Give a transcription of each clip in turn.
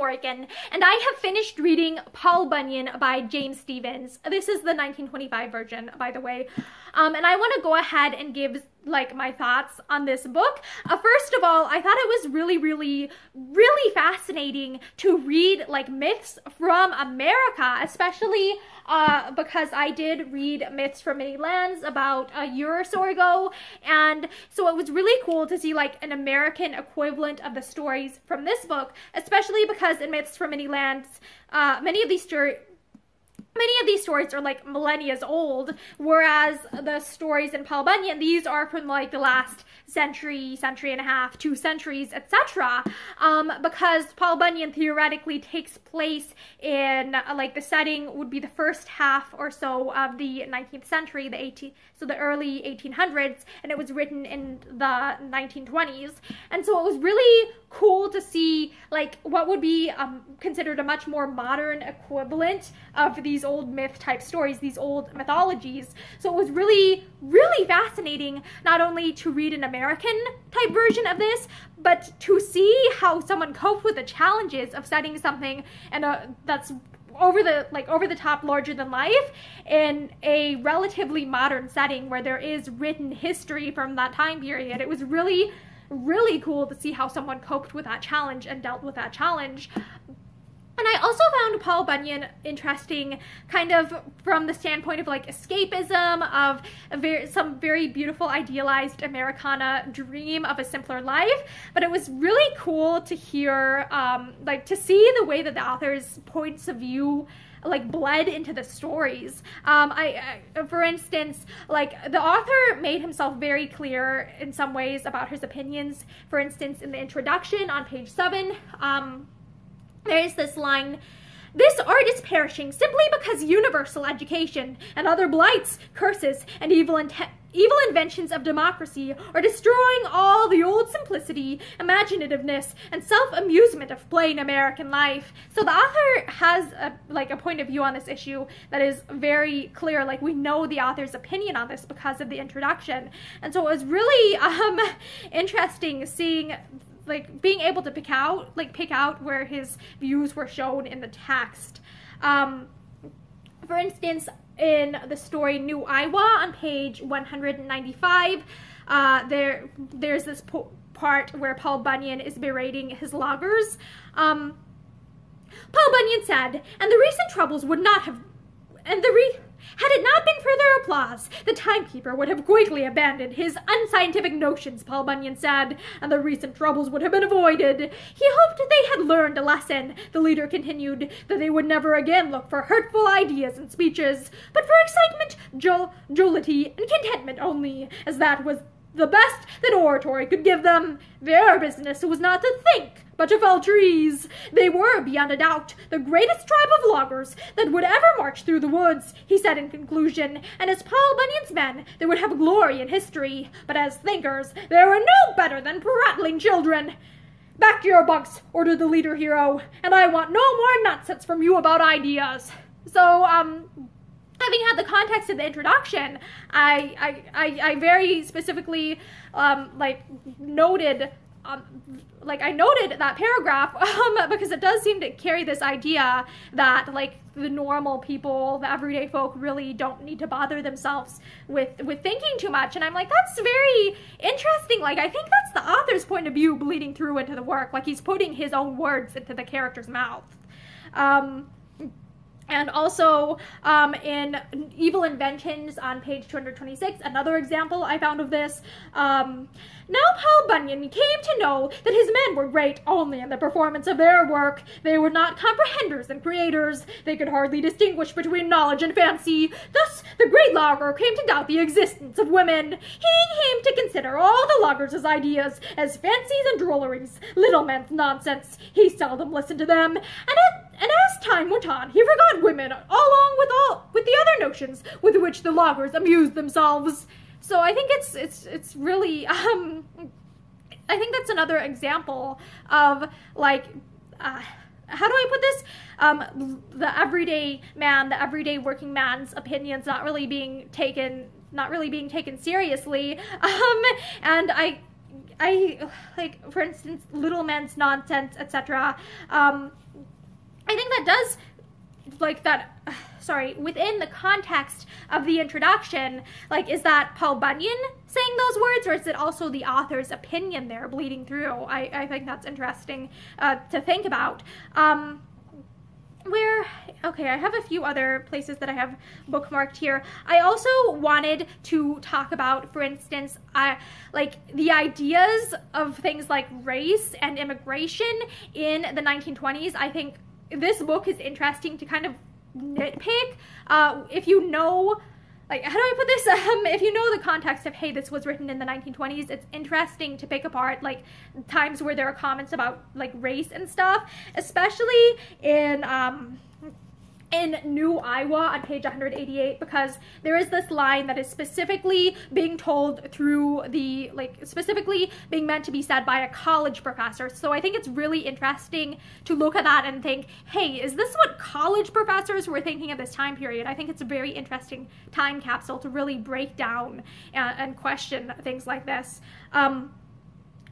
Morgan, and I have finished reading Paul Bunyan by James Stephens. This is the 1925 version, by the way. And I want to go ahead and give like my thoughts on this book. First of all, I thought it was really fascinating to read like myths from America, especially because I did read Myths from Many Lands about a year or so ago, and so it was really cool to see like an American equivalent of the stories from this book, especially because in Myths from Many Lands, many of these stories are like millennia old, whereas the stories in Paul Bunyan, these are from like the last century, century and a half, 2 centuries, etc. Because Paul Bunyan theoretically takes place in like the setting would be the first half or so of the 19th century, so the early 1800s, and it was written in the 1920s. And so it was really cool to see like what would be considered a much more modern equivalent of these old myth type stories, these old mythologies. So it was really fascinating not only to read an American type version of this, but to see how someone coped with the challenges of setting something and that's over the top, larger than life in a relatively modern setting where there is written history from that time period. It was really cool to see how someone coped with that challenge and dealt with that challenge. And I also found Paul Bunyan interesting kind of from the standpoint of like escapism, of some very beautiful idealized Americana dream of a simpler life. But it was really cool to hear, like to see the way that the author's points of view like bled into the stories. For instance, like the author made himself very clear in some ways about his opinions. For instance, in the introduction on page 7, there is this line: "This art is perishing simply because universal education and other blights, curses, and evil inventions of democracy are destroying all the old simplicity, imaginativeness, and self-amusement of plain American life." So the author has a point of view on this issue that is very clear. Like, we know the author's opinion on this because of the introduction. And so it was really interesting seeing, like, being able to pick out where his views were shown in the text. For instance, in the story New Iowa on page 195, there's this part where Paul Bunyan is berating his loggers. Paul Bunyan said, "And the recent troubles would not have, had it not been for their applause, the timekeeper would have quickly abandoned his unscientific notions," Paul Bunyan said, "and the recent troubles would have been avoided. He hoped they had learned a lesson," the leader continued, "that they would never again look for hurtful ideas and speeches, but for excitement, jollity, and contentment only, as that was the best that oratory could give them. Their business was not to think, but to fell trees. They were, beyond a doubt, the greatest tribe of loggers that would ever march through the woods," he said in conclusion, "and as Paul Bunyan's men, they would have glory in history, but as thinkers, they were no better than prattling children." "Back to your bunks," ordered the leader hero, "and I want no more nonsense from you about ideas." So, having had the context of the introduction, I very specifically, noted that paragraph because it does seem to carry this idea that, like, the normal people, the everyday folk, really don't need to bother themselves with thinking too much. And I'm like, that's very interesting. Like, I think that's the author's point of view bleeding through into the work. Like, he's putting his own words into the character's mouth. And also, in Evil Inventions on page 226, another example I found of this, "Now Paul Bunyan came to know that his men were great only in the performance of their work. They were not comprehenders and creators. They could hardly distinguish between knowledge and fancy. Thus, the great logger came to doubt the existence of women. He came to consider all the loggers' ideas as fancies and drolleries, little men's nonsense. He seldom listened to them, and as time went on, he forgot women along with the other notions with which the loggers amused themselves." So I think it's really, I think that's another example of, like, how do I put this? The everyday man, the everyday working man's opinions not really being taken seriously. And like, for instance, little men's nonsense, etc. I think that does, like, that, sorry, within the context of the introduction, like, is that Paul Bunyan saying those words, or is it also the author's opinion there bleeding through? I think that's interesting to think about. Okay, I have a few other places that I have bookmarked here. I also wanted to talk about, for instance, like, the ideas of things like race and immigration in the 1920s. I think this book is interesting to kind of nitpick. If you know, like, how do I put this? If you know the context of, hey, this was written in the 1920s, it's interesting to pick apart, like, times where there are comments about, like, race and stuff, especially in New Iowa on page 188, because there is this line that is specifically being told through the, like, specifically being meant to be said by a college professor. So I think it's really interesting to look at that and think, hey, is this what college professors were thinking at this time period? I think it's a very interesting time capsule to really break down and question things like this.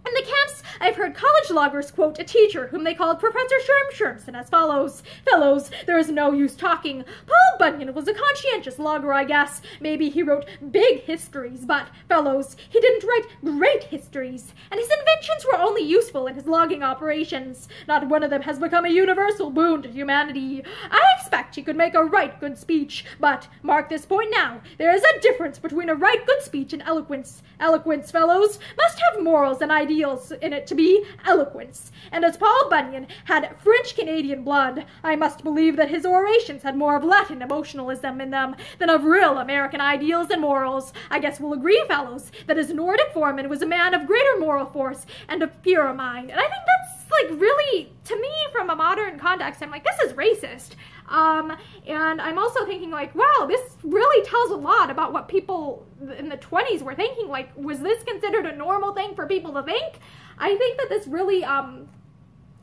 In the camps, I've heard college loggers quote a teacher whom they called Professor Shermshermson as follows: "Fellows, there is no use talking. Paul Bunyan was a conscientious logger, I guess. Maybe he wrote big histories, but, fellows, he didn't write great histories, and his inventions were only useful in his logging operations. Not one of them has become a universal boon to humanity. I expect he could make a right good speech, but, mark this point now, there is a difference between a right good speech and eloquence. Eloquence, fellows, must have morals and ideals in it to be eloquence. And as Paul Bunyan had French-Canadian blood, I must believe that his orations had more of Latin emotionalism in them than of real American ideals and morals. I guess we'll agree, fellows, that his Nordic foreman was a man of greater moral force and of purer mind." And I think that's, like, really, to me, from a modern context, I'm like, this is racist. And I'm also thinking, like, wow, this really tells a lot about what people in the 20s were thinking. Like, was this considered a normal thing for people to think? I think that this really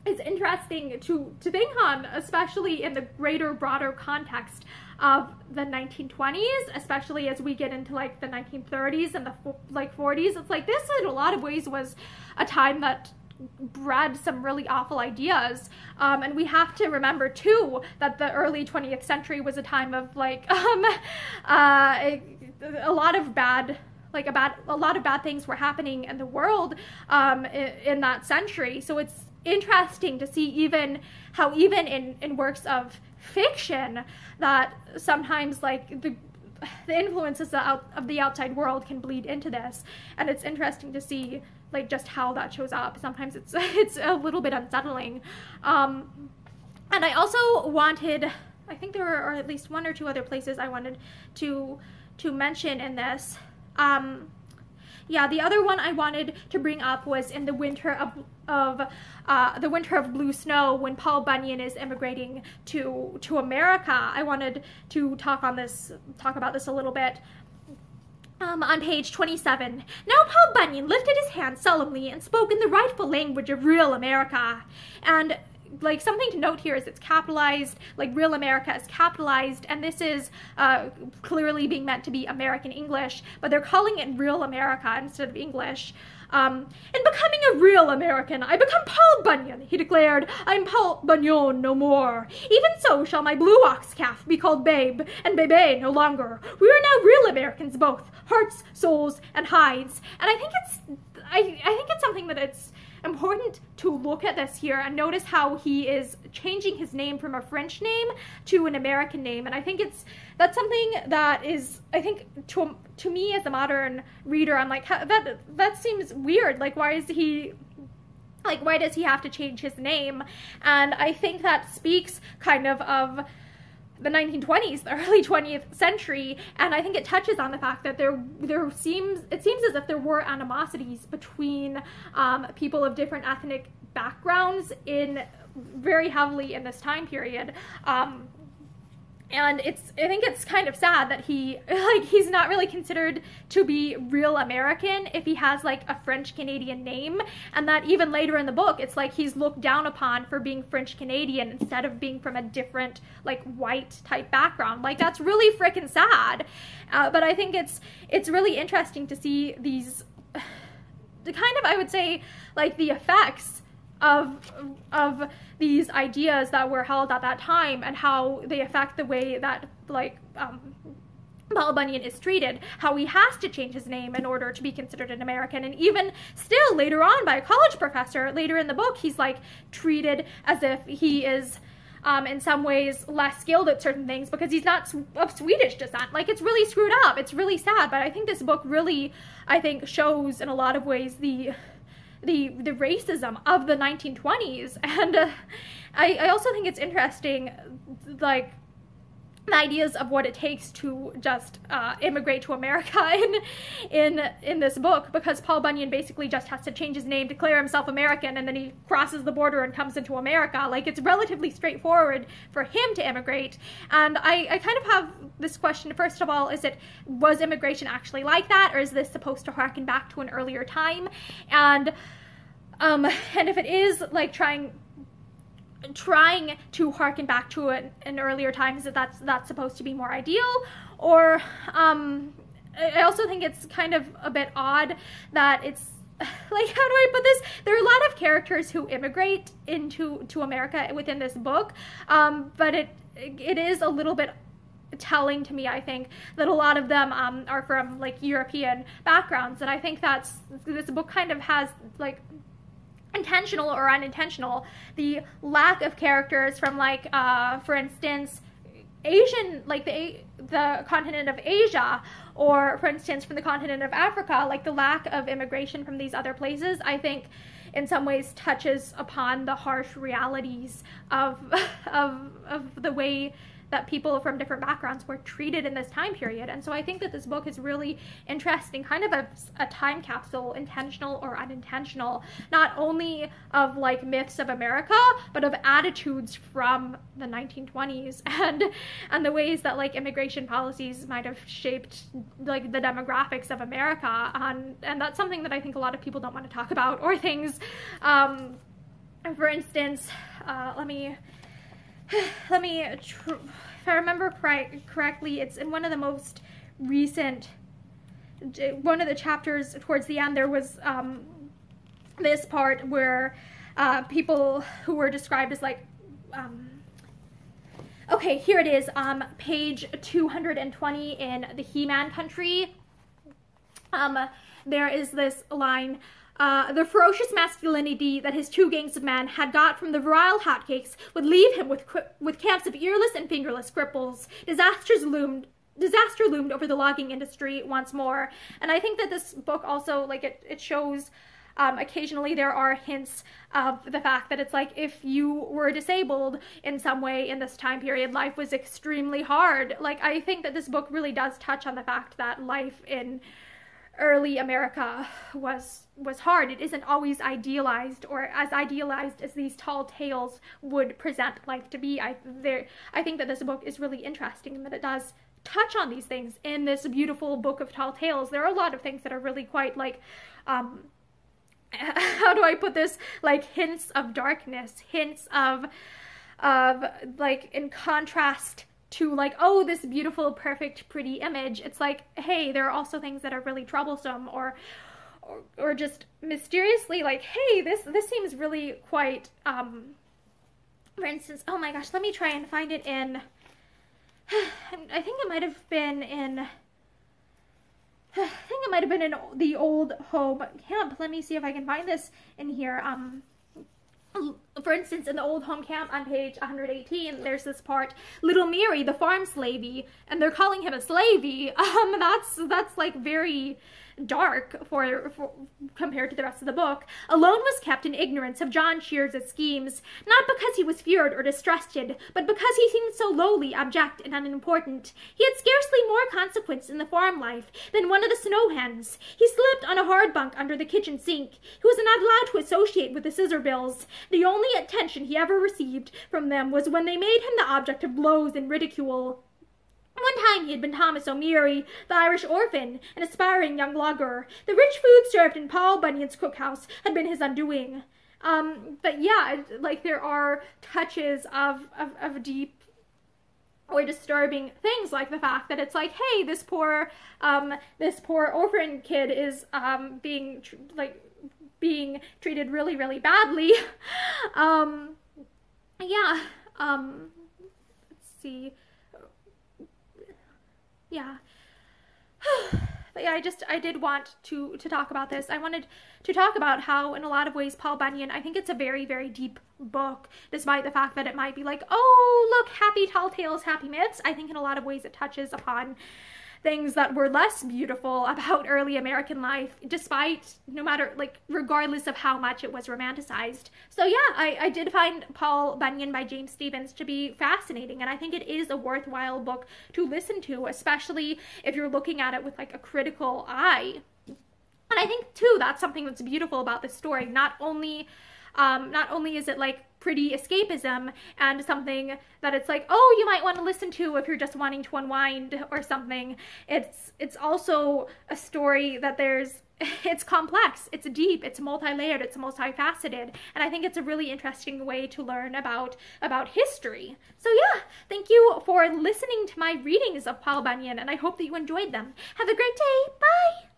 is interesting to think on, especially in the greater, broader context of the 1920s, especially as we get into, like, the 1930s and the, like, 40s. It's like, this in a lot of ways was a time that bred some really awful ideas, and we have to remember too that the early 20th century was a time of, like, a lot of bad things were happening in the world in that century. So it's interesting to see even in works of fiction that sometimes, like, the influences of the outside world can bleed into this, and it's interesting to see, like, just how that shows up. Sometimes it's a little bit unsettling. And I also wanted, I think there are at least one or two other places I wanted to mention in this. Yeah, the other one I wanted to bring up was in the winter of Blue Snow, when Paul Bunyan is immigrating to America. I wanted to talk about this a little bit. On page 27, "Now Paul Bunyan lifted his hand solemnly and spoke in the rightful language of real America." And, like, something to note here is it's capitalized, like, real America is capitalized, and this is clearly being meant to be American English, but they're calling it real America instead of English. "In becoming a real American, I become Paul Bunyan," he declared. "I'm Paul Bunyan no more. Even so shall my blue ox calf be called Babe, and Bebe no longer. We are now real Americans both, hearts, souls, and hides." And I think it's something that it's important to look at this here and notice how he is changing his name from a French name to an American name. And I think that's something that is, I think, to me as a modern reader, I'm like, that seems weird. Like, why does he have to change his name? And I think that speaks kind of the 1920s, the early 20th century, and I think it touches on the fact that it seems as if there were animosities between people of different ethnic backgrounds very heavily in this time period. And I think it's kind of sad that he's not really considered to be real American if he has, like, a French-Canadian name, and that even later in the book, it's like he's looked down upon for being French-Canadian instead of being from a different, like, white-type background. Like, that's really frickin' sad. But I think it's really interesting to see these kind of, I would say, like the effects of these ideas that were held at that time and how they affect the way that like Paul Bunyan is treated, how he has to change his name in order to be considered an American. And even still later on by a college professor, later in the book, he's like treated as if he is in some ways less skilled at certain things because he's not of Swedish descent. Like, it's really screwed up. It's really sad. But I think this book really, I think, shows in a lot of ways the racism of the 1920s. And I also think it's interesting, like, the ideas of what it takes to just immigrate to America in this book, because Paul Bunyan basically just has to change his name, declare himself American, and then he crosses the border and comes into America. Like, it's relatively straightforward for him to immigrate. And I kind of have this question. First of all, was immigration actually like that, or is this supposed to harken back to an earlier time? And if it is like trying to harken back to an earlier time, is that's supposed to be more ideal? Or I also think it's kind of a bit odd that it's like, how do I put this? There are a lot of characters who immigrate to America within this book, but it is a little bit telling to me, I think, that a lot of them are from like European backgrounds, and I think this book kind of has like, intentional or unintentional, the lack of characters from like for instance Asian, like the continent of Asia, or for instance from the continent of Africa, like the lack of immigration from these other places, I think in some ways touches upon the harsh realities of the way that people from different backgrounds were treated in this time period. And so I think that this book is really interesting, kind of a time capsule, intentional or unintentional, not only of like myths of America, but of attitudes from the 1920s and the ways that like immigration policies might have shaped like the demographics of America. And that's something that I think a lot of people don't want to talk about, or things, for instance, if I remember correctly, it's in one of the most recent, one of the chapters towards the end, there was this part where people who were described as like, okay, here it is, page 220 in the He-Man country. There is this line, the ferocious masculinity that his two gangs of men had got from the virile hotcakes would leave him with camps of earless and fingerless cripples. Disaster loomed over the logging industry once more. And I think that this book also, like, it shows, occasionally there are hints of the fact that it's like, if you were disabled in some way in this time period, life was extremely hard. Like, I think that this book really does touch on the fact that life in early America was hard. It isn't always idealized, or as idealized as these tall tales would present life to be. I think that this book is really interesting and that it does touch on these things in this beautiful book of tall tales. There are a lot of things that are really quite like, how do I put this, like hints of darkness, hints of like, in contrast to like, oh, this beautiful, perfect, pretty image. It's like, hey, there are also things that are really troublesome, or just mysteriously like, hey, this seems really quite, for instance, oh my gosh, let me try and find it in, I think it might have been in, the Old Home Camp. Let me see if I can find this in here. For instance, in the Old Home Camp on page 118, there's this part, little Mary, the farm slavey, and they're calling him a slavey. That's like very dark for compared to the rest of the book. Alone was kept in ignorance of John Shears's schemes, not because he was feared or distrusted, but because he seemed so lowly, abject, and unimportant. He had scarcely more consequence in the farm life than one of the snow hens. He slept on a hard bunk under the kitchen sink. He was not allowed to associate with the scissor bills. The only attention he ever received from them was when they made him the object of blows and ridicule. One time he had been Thomas O'Meary, the Irish orphan, an aspiring young logger. The rich food served in Paul Bunyan's cookhouse had been his undoing. But yeah, like, there are touches of deep or disturbing things, like the fact that it's like, hey, this poor orphan kid is being like being treated really, really badly. Yeah, let's see. Yeah. But yeah, I did want to talk about this. I wanted to talk about how, in a lot of ways, Paul Bunyan, I think it's a very, very deep book, despite the fact that it might be like, oh, look, happy tall tales, happy myths. I think in a lot of ways it touches upon things that were less beautiful about early American life, despite, no matter, like, regardless of how much it was romanticized. So yeah, I did find Paul Bunyan by James Stephens to be fascinating, and I think it is a worthwhile book to listen to, especially if you're looking at it with, like, a critical eye. And I think, too, that's something that's beautiful about this story. Not only is it, like, pretty escapism and something that it's like, oh, you might want to listen to if you're just wanting to unwind or something. It's also a story that it's complex, it's deep, it's multi-layered, it's multifaceted, and I think it's a really interesting way to learn about history. So yeah, thank you for listening to my readings of Paul Bunyan, and I hope that you enjoyed them. Have a great day. Bye!